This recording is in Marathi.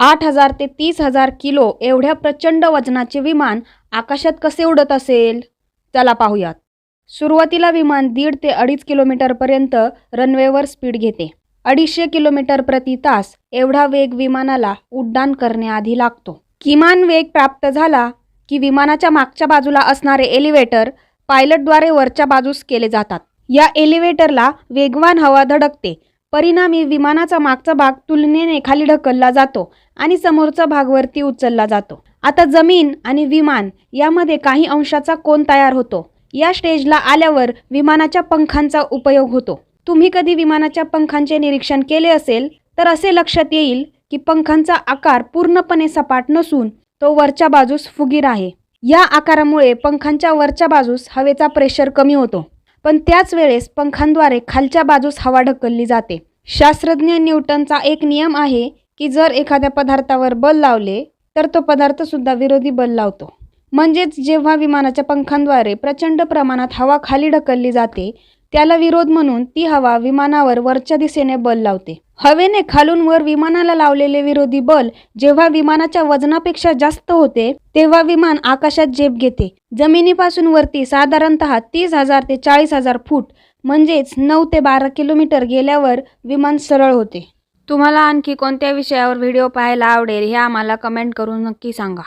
8,000 ते 30,000 किलो एवढ्या प्रचंड वजनाचे विमान आकाशात कसे उडत असेल? चला पाहूयात. सुरुवातीला विमान 1.5 ते 2.5 किलोमीटरपर्यंत रनवेवर स्पीड घेते. 250 किलोमीटर प्रति तास एवढा वेग विमानाला उड्डाण करण्याआधी लागतो. किमान वेग प्राप्त झाला की विमानाच्या मागच्या बाजूला असणारे एलिव्हेटर पायलटद्वारे वरच्या बाजूस केले जातात. या एलिव्हेटरला वेगवान हवा धडकते. परिणामी विमानाचा मागचा भाग तुलनेने खाली ढकलला जातो आणि समोरचा भाग वरती उचलला जातो. आता जमीन आणि विमान यामध्ये काही अंशाचा कोन तयार होतो. या स्टेजला आल्यावर विमानाच्या पंखांचा उपयोग होतो. तुम्ही कधी विमानाच्या पंखांचे निरीक्षण केले असेल तर असे लक्षात येईल की पंखांचा आकार पूर्णपणे सपाट नसून तो वरच्या बाजूस फुगीर आहे. या आकारामुळे पंखांच्या वरच्या बाजूस हवेचा प्रेशर कमी होतो, पण त्याच वेळेस पंखांद्वारे खालच्या बाजूस हवा ढकलली जाते. शास्त्रज्ञ न्यूटनचा एक नियम आहे की जर एखाद्या पदार्थावर बल लावले तर तो पदार्थ सुद्धा विरोधी बल लावतो. म्हणजेच जेव्हा विमानाच्या पंखांद्वारे प्रचंड प्रमाणात हवा खाली ढकलली जाते त्याला विरोध म्हणून ती हवा विमानावर वरच्या दिशेने बल लावते. हवेने खालून वर विमानाला लावलेले विरोधी बल जेव्हा विमानाच्या वजनापेक्षा जास्त होते तेव्हा विमान आकाशात झेप घेते. जमिनीपासून वरती साधारणतः 30,000 ते 40,000 फूट म्हणजेच 9 ते 12 किलोमीटर गेल्यावर विमान सरळ होते. तुम्हाला आणखी कोणत्या विषयावर व्हिडिओ पाहायला आवडेल हे आम्हाला कमेंट करून नक्की सांगा.